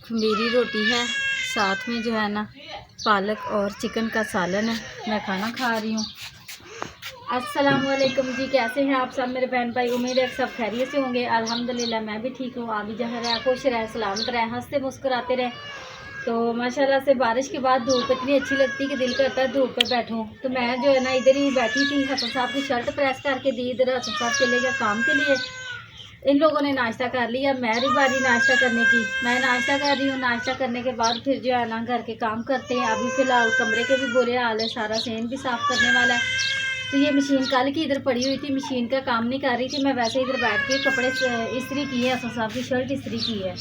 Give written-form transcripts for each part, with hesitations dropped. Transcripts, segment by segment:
खमीरी रोटी है, साथ में जो है ना पालक और चिकन का सालन है। मैं खाना खा रही हूँ। अस्सलाम वालेकुम जी, कैसे हैं आप सब मेरे बहन भाई? उम्मीद है सब खैरियत से होंगे। अल्हम्दुलिल्लाह मैं भी ठीक हूँ। आप भी जहाँ रहें खुश रहें, सलामत रहें, हंसते मुस्कुराते रहें। तो माशाल्लाह से बारिश के बाद धूप इतनी अच्छी लगती है कि दिल करता है धूप पे बैठूँ। तो मैं जो है ना इधर ही बैठी थी, हसन साहब की शर्ट प्रेस करके दी। इधर हसन साहब चले गए काम के लिए। इन लोगों ने नाश्ता कर लिया, मेरी बारी नाश्ता करने की। मैं नाश्ता कर रही हूँ। नाश्ता करने के बाद फिर जो है ना घर के काम करते हैं। अभी फ़िलहाल कमरे के भी बुरे हाल है, सारा सेन भी साफ़ करने वाला है। तो ये मशीन कल की इधर पड़ी हुई थी, मशीन का काम नहीं कर रही थी मैं, वैसे इधर बैठ के कपड़े इस्त्री की है, हसन साहब की शर्ट इस्त्री की है।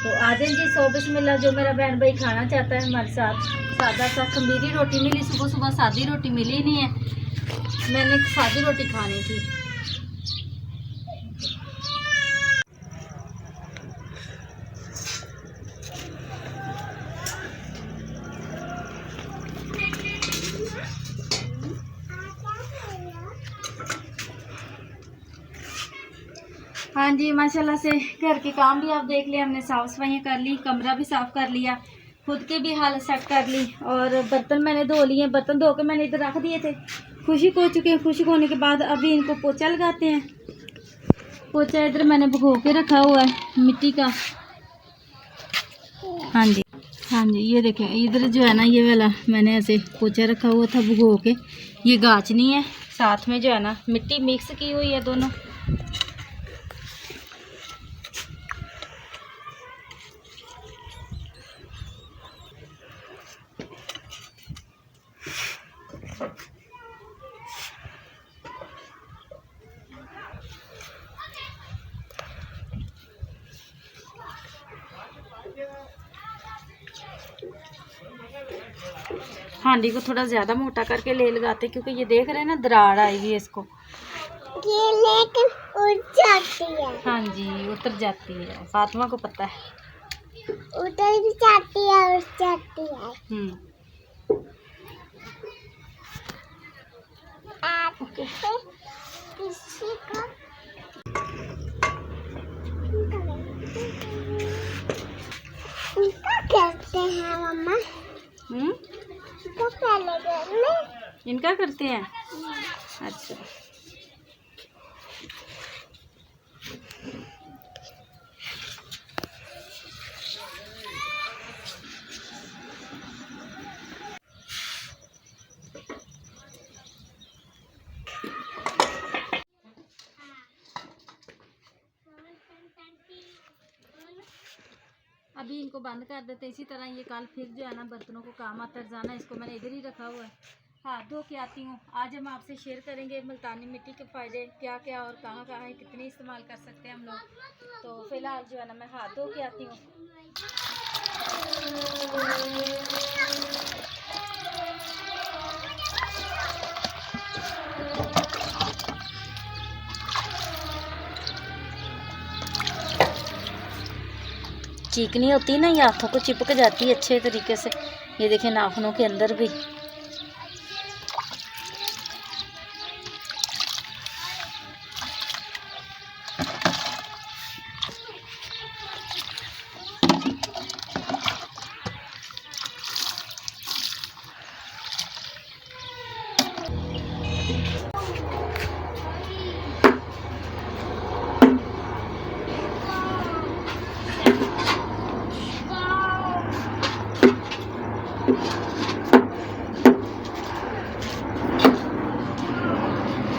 तो आ जाए जी, सो बिस्मिल्लाह। जो मेरा बहन भाई खाना चाहता है हमारे साथ, सादा सा खमीरी रोटी मिली सुबह सुबह, सादी रोटी मिली नहीं है, मैंने सादी रोटी खानी थी। हाँ जी, माशाल्लाह से घर के काम भी आप देख लिया हमने, साफ़ सफाइयाँ कर ली, कमरा भी साफ़ कर लिया, खुद के भी हालत सेट कर ली, और बर्तन मैंने धो लिए। बर्तन धो के मैंने इधर रख दिए थे, खुश्क हो चुके हैं। खुश्क होने के बाद अभी इनको पोछा लगाते हैं। पोछा इधर मैंने भिगो के रखा हुआ है मिट्टी का। हाँ जी, हाँ जी, ये देखें इधर जो है ना ये वाला मैंने ऐसे पोछा रखा हुआ था भिगो के। ये गाचनी है, साथ में जो है ना मिट्टी मिक्स की हुई है दोनों। हांडी को थोड़ा ज़्यादा मोटा करके ले लगाते, क्योंकि ये देख रहे हैं ना दरार आई हुई है इसको। ये लेकिन उठ जाती है। हाँ जी, उतर जाती है, फातिमा को पता है। उतर भी जाती है, उठ जाती है। आप ओके। किसी को इनका कहते हैं मम्मा। इनको पहले घर में इनका करते हैं। अच्छा, अभी इनको बंद कर देते। इसी तरह ये कल फिर जो है ना बर्तनों को काम आता जाना। इसको मैंने इधर ही रखा हुआ है, हाथ धो के आती हूँ। आज हम आपसे शेयर करेंगे मुल्तानी मिट्टी के फ़ायदे क्या क्या और कहाँ कहाँ है, कितनी इस्तेमाल कर सकते हैं हम लोग। तो फिलहाल जो है ना मैं हाथ धो के आती हूँ। चीकनी होती है ना, ये हाथों को चिपक जाती है अच्छे तरीके से। ये देखें नाखूनों के अंदर भी।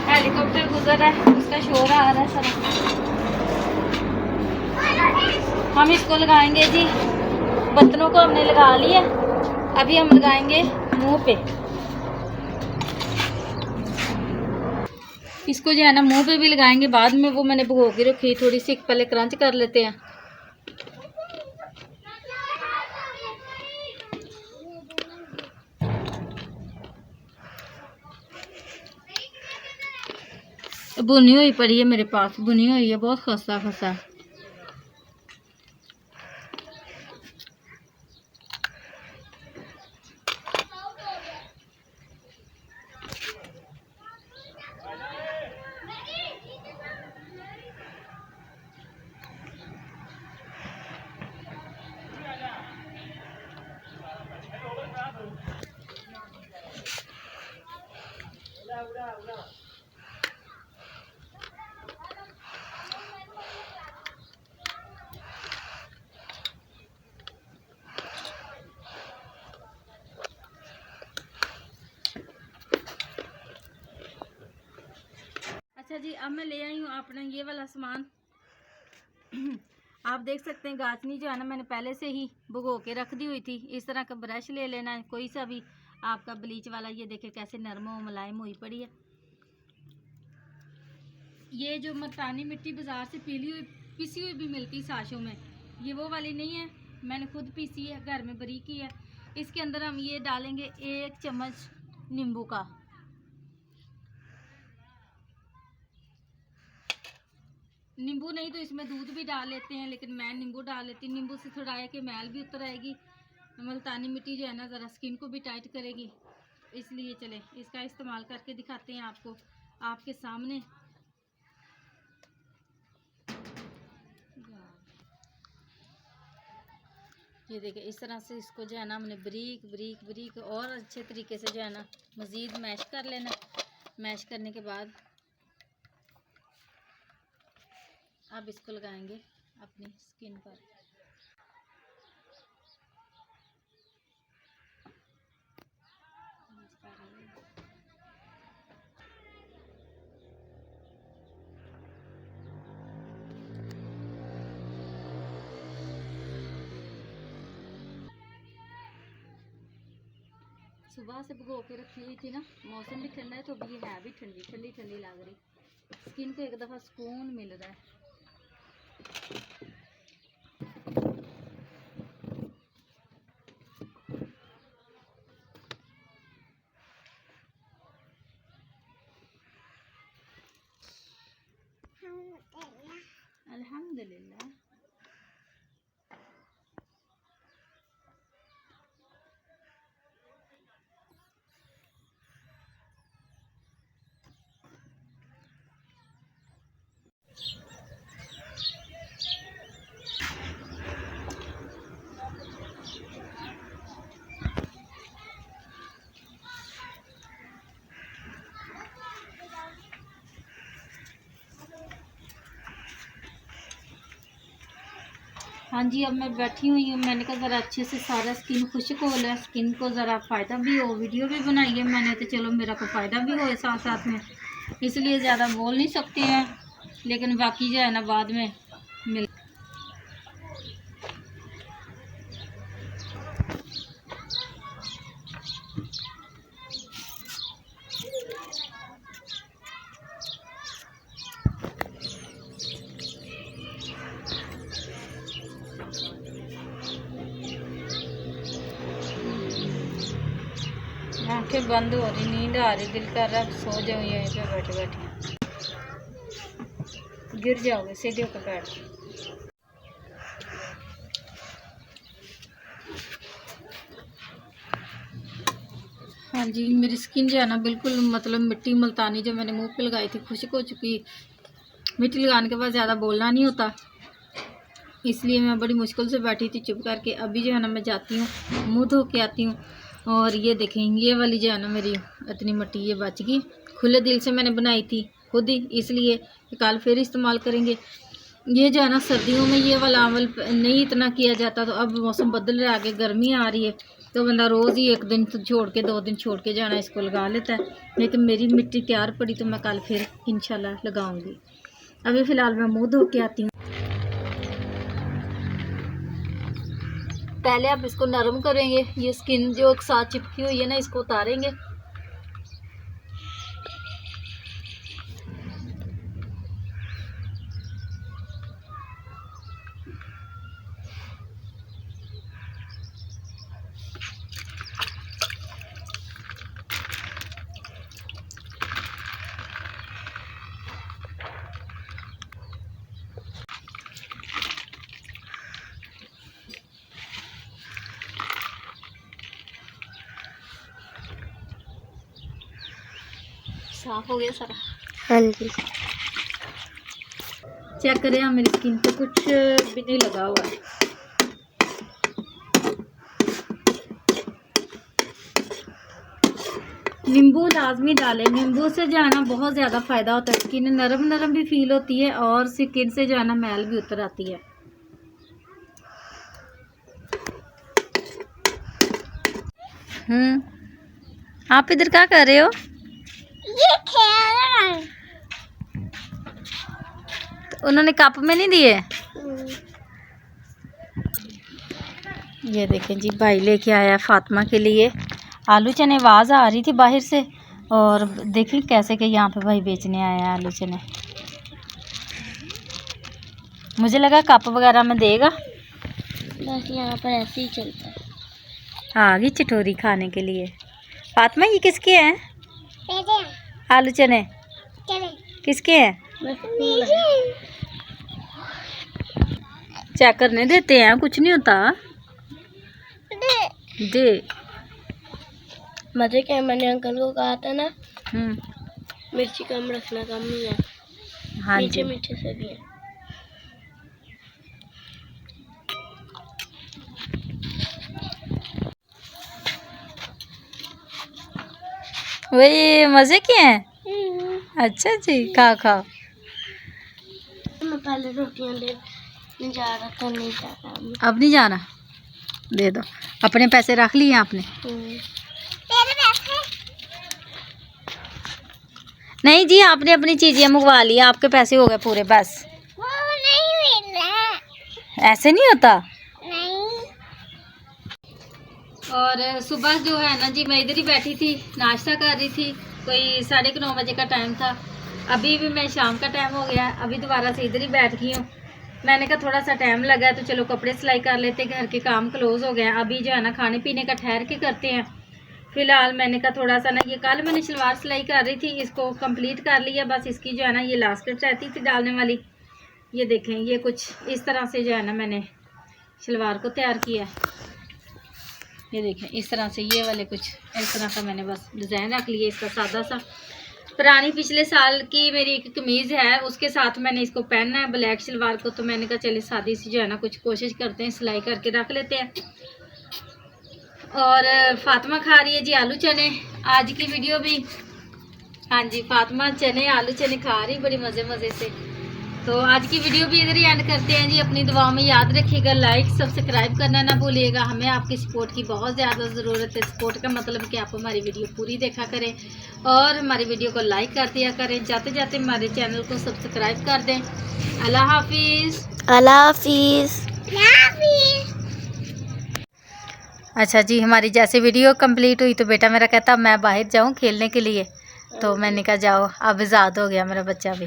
हेलीकॉप्टर गुजर रहा है, उसका शोर आ रहा है सर। हम इसको लगाएंगे जी, बर्तनों को हमने लगा लिया, अभी हम लगाएंगे मुंह पे। इसको जो है ना मुंह पे भी लगाएंगे, बाद में वो मैंने भिगो के रखी थोड़ी सी, पहले क्रंच कर लेते हैं। बुनी हुई पड़ी है मेरे पास, बुनी हुई है बहुत खस्ता खस्ता। जी, अब मैं ले आई हूँ अपना ये वाला सामान। आप देख सकते हैं गाचनी जो है ना मैंने पहले से ही भिगो के रख दी हुई थी। इस तरह का ब्रश ले लेना है, कोई सा भी आपका ब्लीच वाला। ये देखे कैसे नरम और मुलायम हुई पड़ी है। ये जो मुल्तानी मिट्टी बाज़ार से पिसी हुई भी मिलती साशों में, ये वो वाली नहीं है, मैंने खुद पीसी है, घर में बरीक की है। इसके अंदर हम ये डालेंगे 1 चम्मच नींबू का। नींबू नहीं तो इसमें दूध भी डाल लेते हैं, लेकिन मैं नींबू डाल लेती हूँ। नींबू से थोड़ा है कि मैल भी उतर आएगी। मुल्तानी मिट्टी जो है ना ज़रा स्किन को भी टाइट करेगी, इसलिए चले इसका इस्तेमाल करके दिखाते हैं आपको, आपके सामने। ये देखिए इस तरह से इसको जो है ना हमने बरीक बरीक बरीक और अच्छे तरीके से जो है ना मज़ीद मैश कर लेना। मैश करने के बाद अब इसको लगाएंगे अपनी स्किन पर। सुबह से भिगो के रखी हुई थी ना, मौसम भी ठंडा है तो अभी ये है भी ठंडी ठंडी ठंडी लग रही। स्किन को एक दफ़ा सुकून मिल रहा है। अल्हम्दुलिल्लाह। हाँ जी, अब मैं बैठी हुई हूँ। मैंने कहा ज़रा अच्छे से सारा स्किन खुश्क हो जाए, स्किन को ज़रा फ़ायदा भी हो। वीडियो भी बनाई है मैंने तो चलो मेरा को फ़ायदा भी हो साथ साथ में, इसलिए ज़्यादा बोल नहीं सकते हैं, लेकिन बाकी जो है ना बाद में मिल। आंखें बंद हो रही, नींद आ रही, दिल कर रहा सो जाओ यहीं पे बैठे बैठे। गिर जाओगे, सीधे होकर बैठ। हाँ जी, मेरी स्किन जो है ना बिल्कुल मतलब मिट्टी मुल्तानी जो मैंने मुंह पे लगाई थी खुश्क हो चुकी। मिट्टी लगाने के बाद ज़्यादा बोलना नहीं होता, इसलिए मैं बड़ी मुश्किल से बैठी थी चुप करके। अभी जो है ना मैं जाती हूँ मुँह धो के आती हूँ। और ये देखें ये वाली जो है ना मेरी इतनी मिट्टी ये बच गई, खुले दिल से मैंने बनाई थी खुद ही, इसलिए कल फिर इस्तेमाल करेंगे। ये जो है ना सर्दियों में ये वाला अमल नहीं इतना किया जाता, तो अब मौसम बदल रहा है, आगे गर्मी आ रही है तो बंदा रोज़ ही 1 दिन छोड़ के 2 दिन छोड़ के जाना इसको लगा लेता है। लेकिन मेरी मिट्टी तैयार पड़ी तो मैं कल फिर इंशाल्लाह लगाऊंगी। अभी फ़िलहाल मैं मुँह धो के आती हूँ। पहले आप इसको नरम करेंगे, ये स्किन जो एक साथ चिपकी हुई है ना इसको उतारेंगे। साफ हो गया सारा। हाँ जी, चेक करें, हाँ मेरी स्किन पे कुछ भी नहीं लगा हुआ है। नींबू लाजमी डालें, नींबू से जो है ना बहुत ज़्यादा फ़ायदा होता है। स्किन नरम नरम भी फील होती है और स्किन से जो है ना मैल भी उतर आती है। आप इधर क्या कर रहे हो? ये खेल रहा है। उन्होंने कप में नहीं दिए। ये देखें जी, भाई लेके आया फातिमा के लिए आलू चने। आवाज़ आ रही थी बाहर से, और देखें कैसे कि यहाँ पे भाई बेचने आया है आलू चने। मुझे लगा कप वगैरह में देगा, बस यहाँ पर ऐसे ही चलता है। आ गई चटोरी खाने के लिए। फातिमा ये किसके हैं आलू चने? किसके हैं? चेक करने देते हैं, कुछ नहीं होता। दे। मजे के मैंने अंकल को कहा था ना, मिर्ची कम रखना, कम नहीं है। हाँ मीठे जी। मीठे से भी है। वही मजे के हैं। अच्छा जी, खाओ खाओ। मैं पहले रोटियां ले जा रहा था, नहीं जा रहा। अब नहीं जाना, दे दो। अपने पैसे रख लिए आपने? तेरे पैसे नहीं जी, आपने अपनी चीजें मंगवा ली, आपके पैसे हो गए पूरे। बस वो नहीं मिल रहा। ऐसे नहीं होता। नहीं। और सुबह जो है ना जी, मैं इधर ही बैठी थी, नाश्ता कर रही थी। कोई 9:30 बजे का टाइम था। अभी भी मैं शाम का टाइम हो गया, अभी दोबारा से इधर ही बैठ गई हूँ। मैंने कहा थोड़ा सा टाइम लगा है तो चलो कपड़े सिलाई कर लेते, घर के काम क्लोज हो गए हैं। अभी जो है ना खाने पीने का ठहर के करते हैं। फिलहाल मैंने कहा थोड़ा सा ना, ये कल मैंने शलवार सिलाई कर रही थी, इसको कंप्लीट कर लिया। बस इसकी जो है ना ये लास्टिक रहती थी डालने वाली। ये देखें, ये कुछ इस तरह से जो है ना मैंने शलवार को तैयार किया। ये देखें इस तरह से, ये वाले कुछ इस तरह का मैंने बस डिज़ाइन रख लिया इसका, सादा सा। पुरानी पिछले साल की मेरी एक कमीज़ है, उसके साथ मैंने इसको पहनना है ब्लैक शलवार को। तो मैंने कहा चलिए सादी सी जो है ना कुछ कोशिश करते हैं, सिलाई करके रख लेते हैं। और फातिमा खा रही है जी आलू चने। आज की वीडियो भी, हाँ जी, फातिमा चने आलू चने खा रही बड़ी मज़े मज़े से। तो आज की वीडियो भी इधर ही एंड करते हैं जी। अपनी दुआओं में याद रखिएगा, लाइक सब्सक्राइब करना ना भूलिएगा। हमें आपकी सपोर्ट की बहुत ज़्यादा ज़रूरत है। सपोर्ट का मतलब कि आप हमारी वीडियो पूरी देखा करें और हमारी वीडियो को लाइक कर दिया करें। जाते जाते हमारे चैनल को सब्सक्राइब कर दें। अल्लाह हाफिज़। अल्लाह हाफिज़। अच्छा जी, हमारी जैसे वीडियो कंप्लीट हुई तो बेटा मेरा कहता मैं बाहर जाऊं खेलने के लिए। तो मैंने कहा जाओ, अब आज़ाद हो गया मेरा बच्चा भी।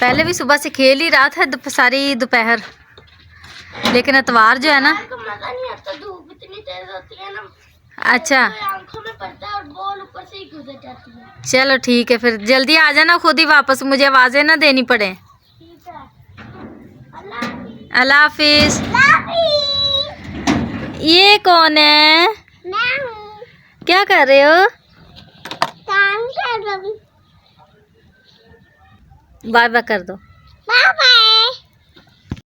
पहले भी सुबह से खेल ही रहा था सारी दोपहर, लेकिन इतवार जो है ना, मजा नहीं आता, धूप इतनी तेज होती है ना। अच्छा आंखों में पड़ता है और बॉल ऊपर से ही गुजर जाती है। चलो ठीक है, फिर जल्दी आ जाना खुद ही वापस, मुझे आवाज़ें ना देनी पड़े। ठीक है। अल्लाह अल्लाह हाफिज़। हाफिज़। ये कौन है? मैं हूँ। क्या कर रहे हो? काम कर रही हूँ। बाय बाय कर दो। Bye bye.